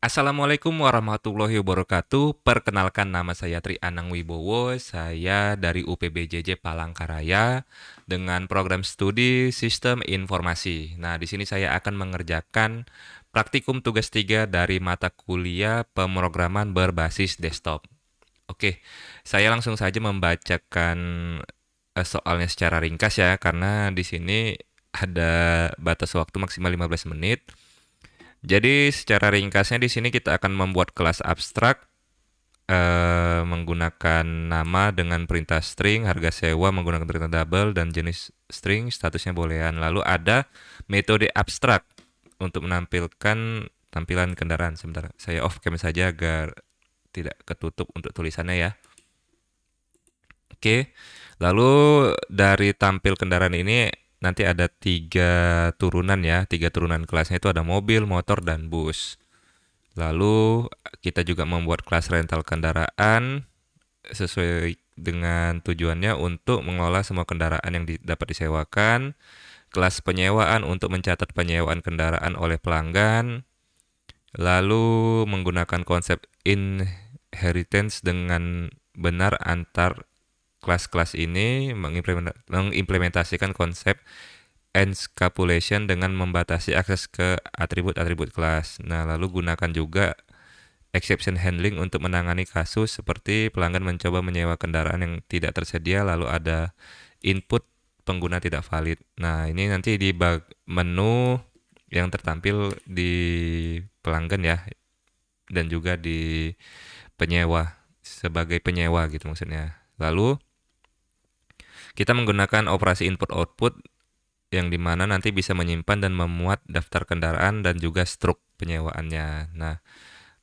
Assalamualaikum warahmatullahi wabarakatuh. Perkenalkan nama saya Tri Anang Wibowo. Saya dari UPBJJ Palangkaraya dengan program studi Sistem Informasi. Nah, di sini saya akan mengerjakan praktikum tugas 3 dari mata kuliah pemrograman berbasis desktop. Oke, saya langsung saja membacakan soalnya secara ringkas ya, karena di sini ada batas waktu maksimal 15 menit. Jadi secara ringkasnya di sini kita akan membuat kelas abstrak menggunakan nama dengan perintah string, harga sewa menggunakan perintah double dan jenis string statusnya boolean. Lalu ada metode abstrak untuk menampilkan tampilan kendaraan. Sebentar, saya off cam saja agar tidak ketutup untuk tulisannya ya. Oke, lalu dari tampil kendaraan ini nanti ada tiga turunan ya, tiga turunan kelasnya itu ada mobil, motor, dan bus. Lalu kita juga membuat kelas rental kendaraan sesuai dengan tujuannya untuk mengelola semua kendaraan yang dapat disewakan, kelas penyewaan untuk mencatat penyewaan kendaraan oleh pelanggan, lalu menggunakan konsep inheritance dengan benar antar kelas-kelas ini, mengimplementasikan konsep encapsulation dengan membatasi akses ke atribut-atribut kelas. Nah, lalu gunakan juga exception handling untuk menangani kasus seperti pelanggan mencoba menyewa kendaraan yang tidak tersedia, lalu ada input pengguna tidak valid. Nah, ini nanti di menu yang tertampil di pelanggan ya, dan juga di penyewa, sebagai penyewa gitu maksudnya. Lalu kita menggunakan operasi input-output yang dimana nanti bisa menyimpan dan memuat daftar kendaraan dan juga struk penyewaannya. Nah,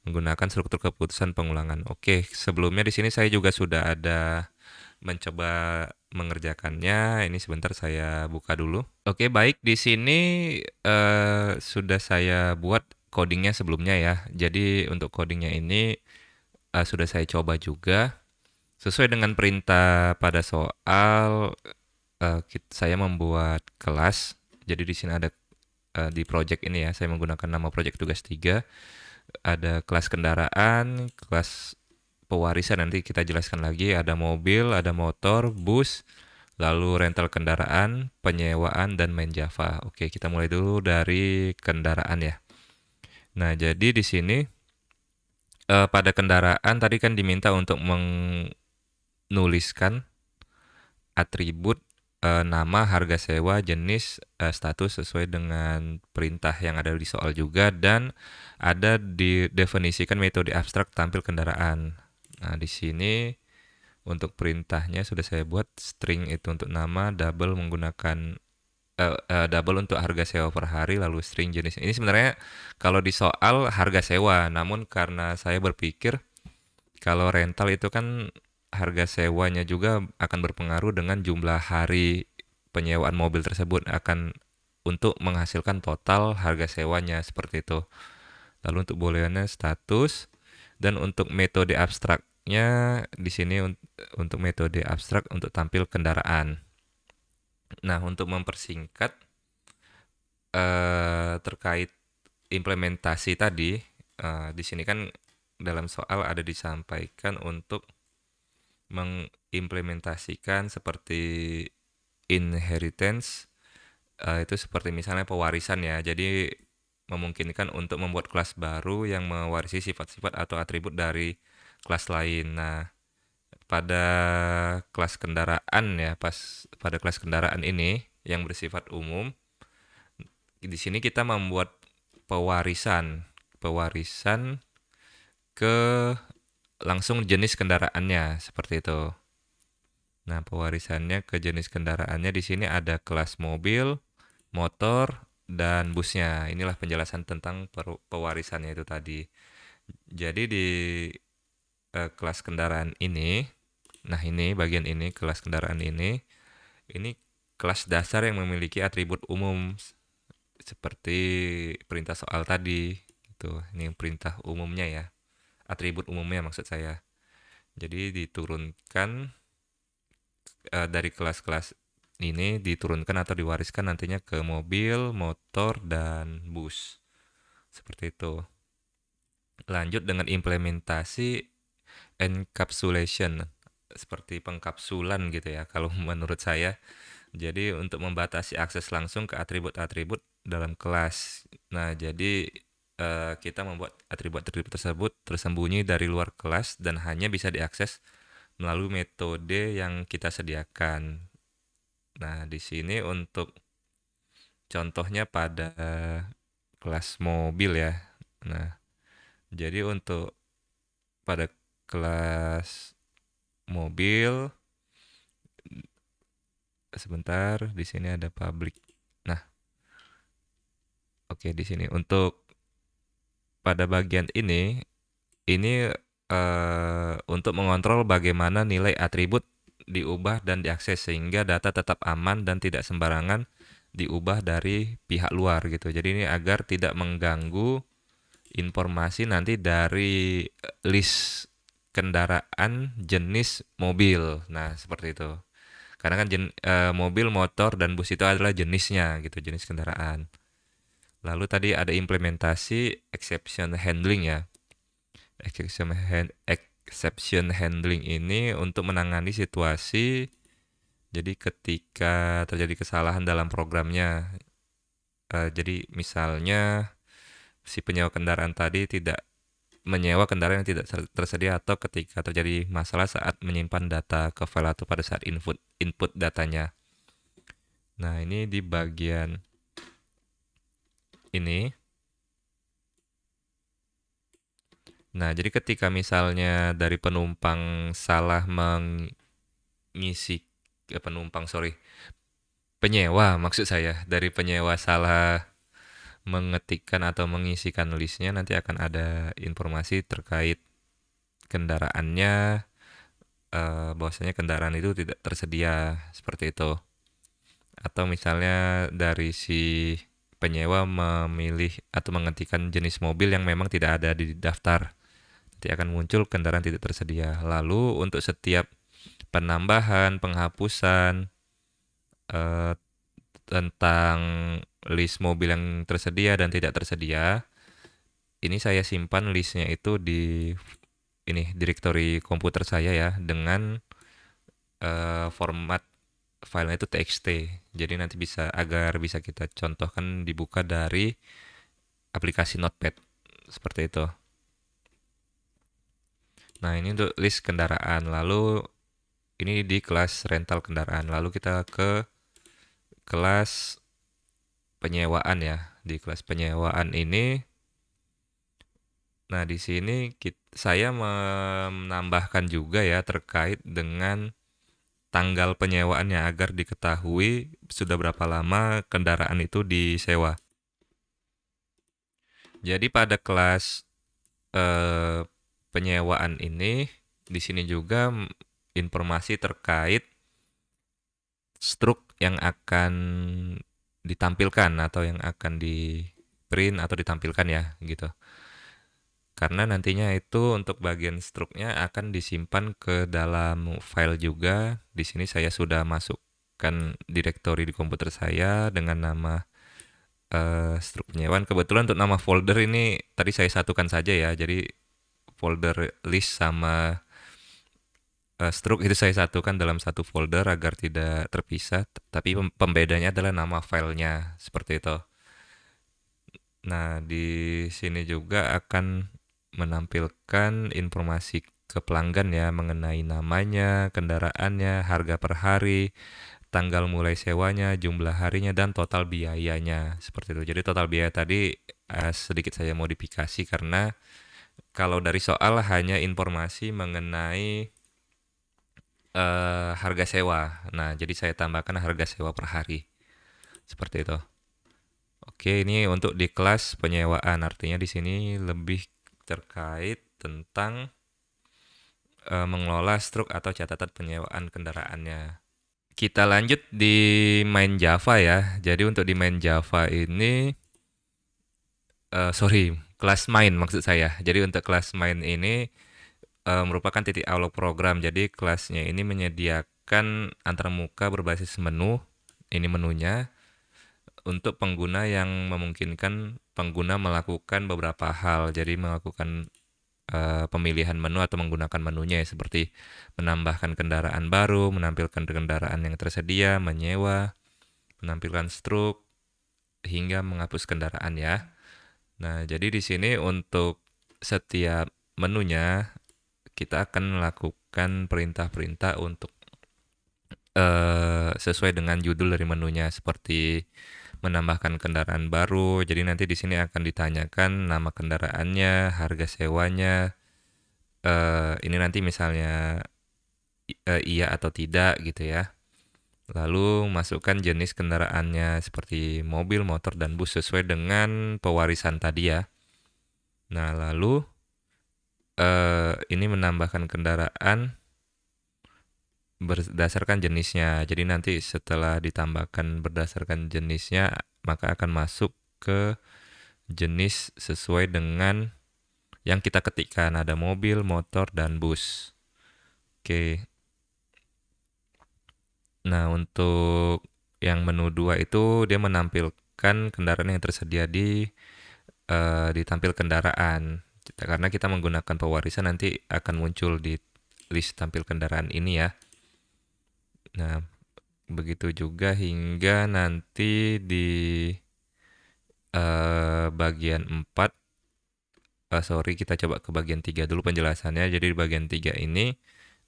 menggunakan struktur keputusan pengulangan. Oke, sebelumnya di sini saya juga sudah ada mencoba mengerjakannya. Ini sebentar saya buka dulu. Oke, baik. Di sini sudah saya buat codingnya sebelumnya ya. Jadi untuk codingnya ini sudah saya coba juga. Sesuai dengan perintah pada soal, saya membuat kelas. Jadi di sini ada di project ini ya, saya menggunakan nama project tugas 3. Ada kelas kendaraan, kelas pewarisan nanti kita jelaskan lagi, ada mobil, ada motor, bus, lalu rental kendaraan, penyewaan, dan main Java. Oke, kita mulai dulu dari kendaraan ya. Nah, jadi di sini pada kendaraan tadi kan diminta untuk menuliskan atribut nama, harga sewa, jenis, status sesuai dengan perintah yang ada di soal juga, dan ada didefinisikan metode abstrak tampil kendaraan. Nah, di sini untuk perintahnya sudah saya buat string itu untuk nama, double menggunakan double untuk harga sewa per hari, lalu string jenis. Ini sebenarnya kalau di soal harga sewa, namun karena saya berpikir kalau rental itu kan harga sewanya juga akan berpengaruh dengan jumlah hari penyewaan mobil tersebut, akan untuk menghasilkan total harga sewanya seperti itu. Lalu untuk booleannya status, dan untuk metode abstraknya di sini untuk metode abstrak untuk tampil kendaraan. Nah, untuk mempersingkat terkait implementasi tadi, di sini kan dalam soal ada disampaikan untuk mengimplementasikan seperti inheritance, itu seperti misalnya pewarisan ya. Jadi memungkinkan untuk membuat kelas baru yang mewarisi sifat-sifat atau atribut dari kelas lain. Nah, pada kelas kendaraan ya, pada kelas kendaraan ini yang bersifat umum, di sini kita membuat pewarisan, pewarisan ke langsung jenis kendaraannya seperti itu. Nah, pewarisannya ke jenis kendaraannya di sini ada kelas mobil, motor, dan busnya. Inilah penjelasan tentang pewarisannya itu tadi. Jadi di kelas kendaraan ini, nah ini bagian ini kelas kendaraan ini kelas dasar yang memiliki atribut umum seperti perintah soal tadi. Gitu. Ini perintah umumnya ya, atribut umumnya maksud saya. Jadi diturunkan dari kelas-kelas ini diturunkan atau diwariskan nantinya ke mobil, motor, dan bus. Seperti itu. lanjut dengan implementasi encapsulation, seperti pengkapsulan gitu ya kalau menurut saya. Jadi untuk membatasi akses langsung ke atribut-atribut dalam kelas. Nah, jadi kita membuat atribut-atribut tersebut tersembunyi dari luar kelas dan hanya bisa diakses melalui metode yang kita sediakan. Nah, di sini untuk contohnya pada kelas mobil ya. Nah, jadi untuk pada kelas mobil, sebentar, di sini ada public. Nah, oke, di sini untuk pada bagian ini untuk mengontrol bagaimana nilai atribut diubah dan diakses sehingga data tetap aman dan tidak sembarangan diubah dari pihak luar gitu. Jadi ini agar tidak mengganggu informasi nanti dari list kendaraan jenis mobil. Nah, seperti itu. Karena kan mobil, motor, dan bus itu adalah jenisnya gitu, jenis kendaraan. Lalu tadi ada implementasi exception handling ya. Exception handling ini untuk menangani situasi jadi ketika terjadi kesalahan dalam programnya. Jadi misalnya si penyewa kendaraan tadi tidak menyewa kendaraan yang tidak tersedia atau ketika terjadi masalah saat menyimpan data ke file atau pada saat input datanya. Nah, ini di bagian ini. Nah, jadi ketika misalnya dari penumpang salah mengisi penyewa maksud saya, dari penyewa salah mengetikkan atau mengisikan listnya, nanti akan ada informasi terkait kendaraannya, bahwasanya kendaraan itu tidak tersedia seperti itu. Atau misalnya dari si penyewa memilih atau mengetikkan jenis mobil yang memang tidak ada di daftar, nanti akan muncul kendaraan tidak tersedia. Lalu untuk setiap penambahan, penghapusan eh, tentang list mobil yang tersedia dan tidak tersedia, ini saya simpan listnya itu di ini directory komputer saya ya, dengan format filenya itu txt. Jadi nanti agar bisa kita contohkan dibuka dari aplikasi Notepad seperti itu. Nah, ini untuk list kendaraan. Lalu ini di kelas rental kendaraan. Lalu kita ke kelas penyewaan ya. Di kelas penyewaan ini, nah di sini saya menambahkan juga ya terkait dengan tanggal penyewaannya agar diketahui sudah berapa lama kendaraan itu disewa. Jadi pada kelas eh, penyewaan ini, di sini juga informasi terkait struk yang akan ditampilkan atau yang akan di print atau ditampilkan ya gitu. Karena nantinya itu untuk bagian struknya akan disimpan ke dalam file juga. Di sini saya sudah masukkan direktori di komputer saya dengan nama struk penyewaan. Kebetulan untuk nama folder ini tadi saya satukan saja ya. Jadi folder list sama struk itu saya satukan dalam satu folder agar tidak terpisah. Tapi pembedanya adalah nama filenya seperti itu. Nah, di sini juga akan menampilkan informasi ke pelanggan ya mengenai namanya, kendaraannya, harga per hari, tanggal mulai sewanya, jumlah harinya, dan total biayanya. Seperti itu. Jadi total biaya tadi sedikit saya modifikasi karena kalau dari soal hanya informasi mengenai harga sewa. Nah, jadi saya tambahkan harga sewa per hari. Seperti itu. Oke, ini untuk di kelas penyewaan. Artinya di sini lebih terkait tentang mengelola struk atau catatan penyewaan kendaraannya. Kita lanjut di main Java ya. Jadi untuk di main Java ini, kelas main maksud saya. Jadi untuk kelas main ini merupakan titik awal program. Jadi kelasnya ini menyediakan antarmuka berbasis menu. Ini menunya untuk pengguna yang memungkinkan pengguna melakukan beberapa hal. Jadi melakukan pemilihan menu atau menggunakan menunya ya, seperti menambahkan kendaraan baru, menampilkan kendaraan yang tersedia, menyewa, menampilkan struk, hingga menghapus kendaraan ya. Nah, jadi di sini untuk setiap menunya kita akan melakukan perintah-perintah untuk sesuai dengan judul dari menunya, seperti menambahkan kendaraan baru. Jadi nanti di sini akan ditanyakan nama kendaraannya, harga sewanya. Ini nanti misalnya iya atau tidak gitu ya. Lalu masukkan jenis kendaraannya seperti mobil, motor, dan bus sesuai dengan pewarisan tadi ya. Nah, lalu ini menambahkan kendaraan berdasarkan jenisnya. Jadi nanti setelah ditambahkan berdasarkan jenisnya, maka akan masuk ke jenis sesuai dengan yang kita ketikkan. Ada mobil, motor, dan bus. Oke. Nah, untuk yang menu 2 itu dia menampilkan kendaraan yang tersedia di tampil kendaraan. Karena kita menggunakan pewarisan nanti akan muncul di list tampil kendaraan ini ya. Nah, begitu juga hingga nanti di bagian 4. Sorry, kita coba ke bagian 3 dulu penjelasannya. Jadi di bagian 3 ini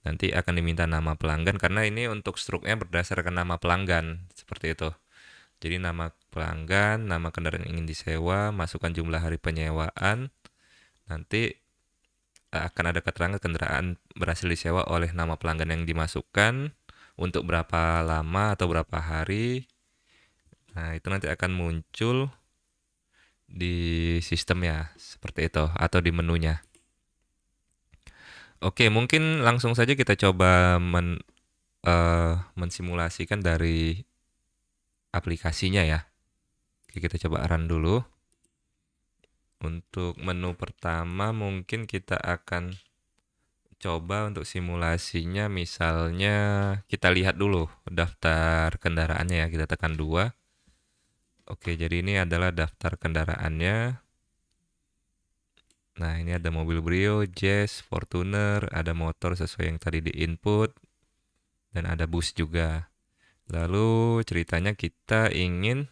nanti akan diminta nama pelanggan, karena ini untuk struknya berdasarkan nama pelanggan, seperti itu. Jadi nama pelanggan, nama kendaraan yang ingin disewa, masukkan jumlah hari penyewaan. Nanti akan ada keterangan kendaraan berhasil disewa oleh nama pelanggan yang dimasukkan, untuk berapa lama atau berapa hari. Nah, itu nanti akan muncul di sistemnya, seperti itu, atau di menunya. Oke, mungkin langsung saja kita coba mensimulasikan dari aplikasinya ya. Oke, kita coba run dulu. Untuk menu pertama mungkin kita akan coba untuk simulasinya, misalnya kita lihat dulu daftar kendaraannya ya, kita tekan 2. Oke, jadi ini adalah daftar kendaraannya. Nah, ini ada mobil Brio, Jazz, Fortuner, ada motor sesuai yang tadi di input, dan ada bus juga. Lalu ceritanya kita ingin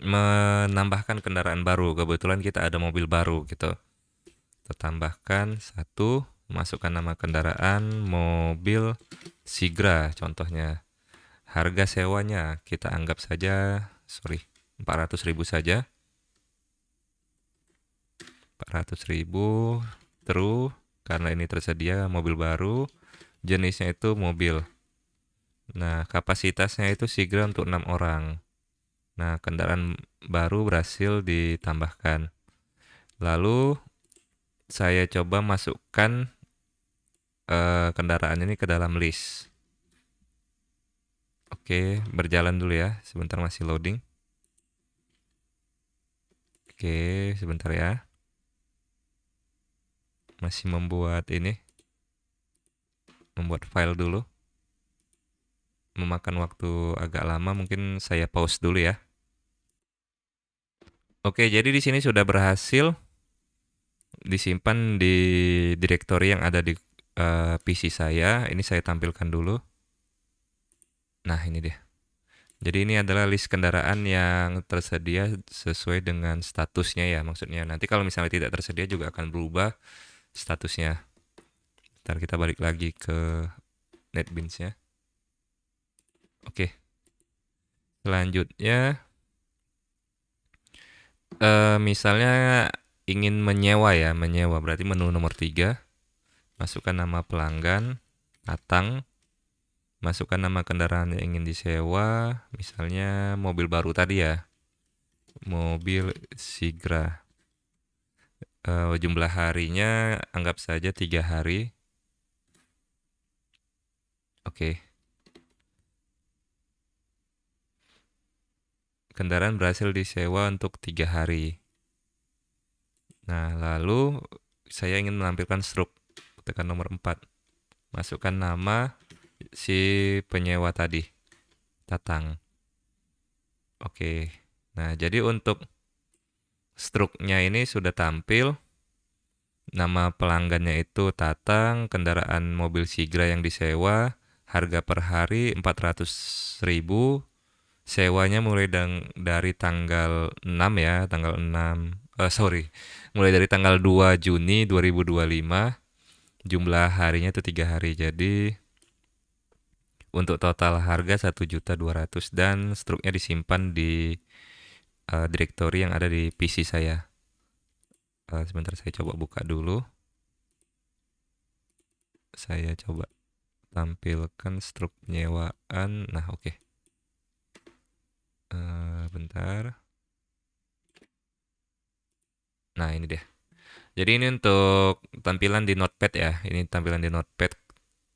menambahkan kendaraan baru. Kebetulan kita ada mobil baru gitu. Kita tambahkan 1, masukkan nama kendaraan, mobil Sigra contohnya. Harga sewanya kita anggap saja, 400.000 saja. 400.000, terus karena ini tersedia mobil baru, jenisnya itu mobil. Nah, kapasitasnya itu Sigra untuk 6 orang. Nah, kendaraan baru berhasil ditambahkan. Lalu saya coba masukkan kendaraan ini ke dalam list. Oke, berjalan dulu ya. Sebentar, masih loading. Oke, sebentar ya. Masih membuat file dulu. Memakan waktu agak lama, mungkin saya pause dulu ya. Oke, jadi di sini sudah berhasil disimpan di direktori yang ada di PC saya. Ini saya tampilkan dulu. Nah, ini dia. Jadi ini adalah list kendaraan yang tersedia sesuai dengan statusnya ya. Maksudnya nanti kalau misalnya tidak tersedia juga akan berubah statusnya. Ntar kita balik lagi ke NetBeans-nya. Oke. Selanjutnya misalnya ingin menyewa ya, menyewa berarti menu nomor 3. Masukkan nama pelanggan, Atang. Masukkan nama kendaraan yang ingin disewa, misalnya mobil baru tadi ya, mobil Sigra. Jumlah harinya anggap saja 3 hari. Oke. Kendaraan berhasil disewa untuk 3 hari. Nah, lalu saya ingin menampilkan struk. Tekan nomor 4. Masukkan nama si penyewa tadi, Tatang. Oke. Nah, jadi untuk struknya ini sudah tampil. Nama pelanggannya itu Tatang, kendaraan mobil Sigra yang disewa, harga per hari 400.000, sewanya mulai dari tanggal 6 ya, tanggal 6, sorry, mulai dari tanggal 2 Juni 2025, jumlah harinya itu 3 hari, jadi untuk total harga 1.200.000 dan struknya disimpan di direktori yang ada di PC saya. Sebentar saya coba buka dulu. Saya coba tampilkan struk penyewaan. Nah, oke. Bentar. Nah, ini deh. Jadi ini untuk tampilan di Notepad ya. Ini tampilan di Notepad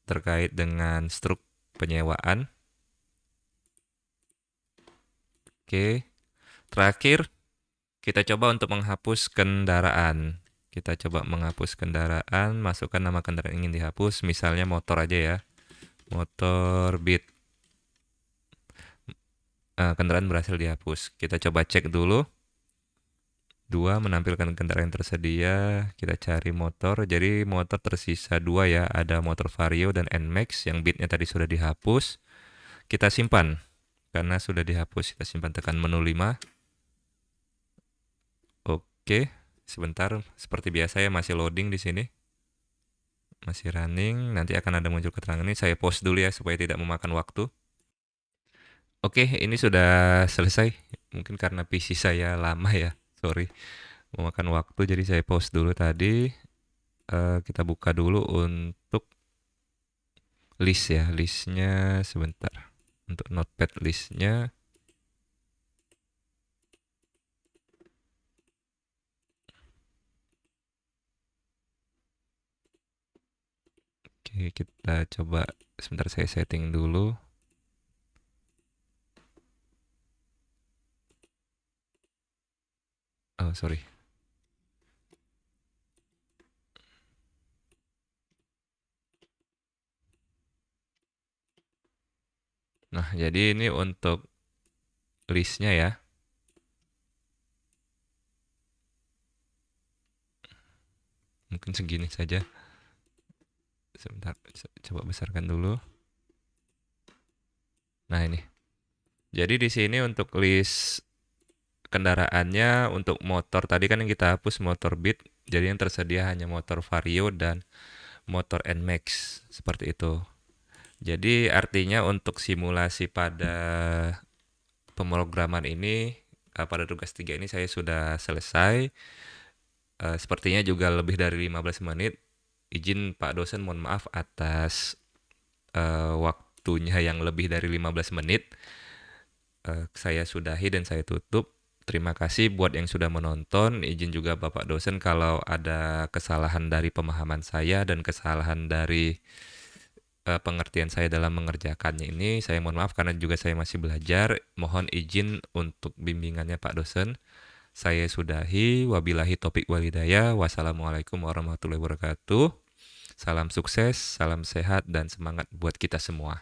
terkait dengan struk penyewaan. Oke. Terakhir, kita coba untuk menghapus kendaraan. Kita coba menghapus kendaraan, masukkan nama kendaraan yang ingin dihapus, misalnya motor aja ya. Motor Beat. Kendaraan berhasil dihapus. Kita coba cek dulu. 2 menampilkan kendaraan yang tersedia, kita cari motor. Jadi motor tersisa 2 ya, ada motor Vario dan NMAX yang bitnya tadi sudah dihapus. Kita simpan. Karena sudah dihapus, kita simpan, tekan menu 5. Oke, sebentar, seperti biasa ya, masih loading di sini. Masih running, nanti akan ada muncul keterangan ini. Saya pause dulu ya supaya tidak memakan waktu. Oke, ini sudah selesai. Mungkin karena PC saya lama ya, sorry. Memakan waktu, jadi saya pause dulu tadi. Kita buka dulu untuk list ya, listnya sebentar. Untuk notepad listnya. Oke, kita coba sebentar, saya setting dulu. Oh, sorry. Nah, jadi ini untuk listnya ya. Mungkin segini saja. Sebentar, coba besarkan dulu. Nah, ini. Jadi di sini untuk list kendaraannya, untuk motor tadi kan yang kita hapus motor Beat, jadi yang tersedia hanya motor Vario dan motor NMAX, seperti itu. Jadi artinya untuk simulasi pada pemrograman ini, pada tugas 3 ini saya sudah selesai. Sepertinya juga lebih dari 15 menit. Izin Pak dosen, mohon maaf atas waktunya yang lebih dari 15 menit. Saya sudahi dan saya tutup. Terima kasih buat yang sudah menonton. Izin juga Bapak dosen kalau ada kesalahan dari pemahaman saya dan kesalahan dari pengertian saya dalam mengerjakannya ini. Saya mohon maaf karena juga saya masih belajar. Mohon izin untuk bimbingannya Pak dosen. Saya sudahi. Wabillahi taufiq walhidayah. Wassalamualaikum warahmatullahi wabarakatuh. Salam sukses, salam sehat, dan semangat buat kita semua.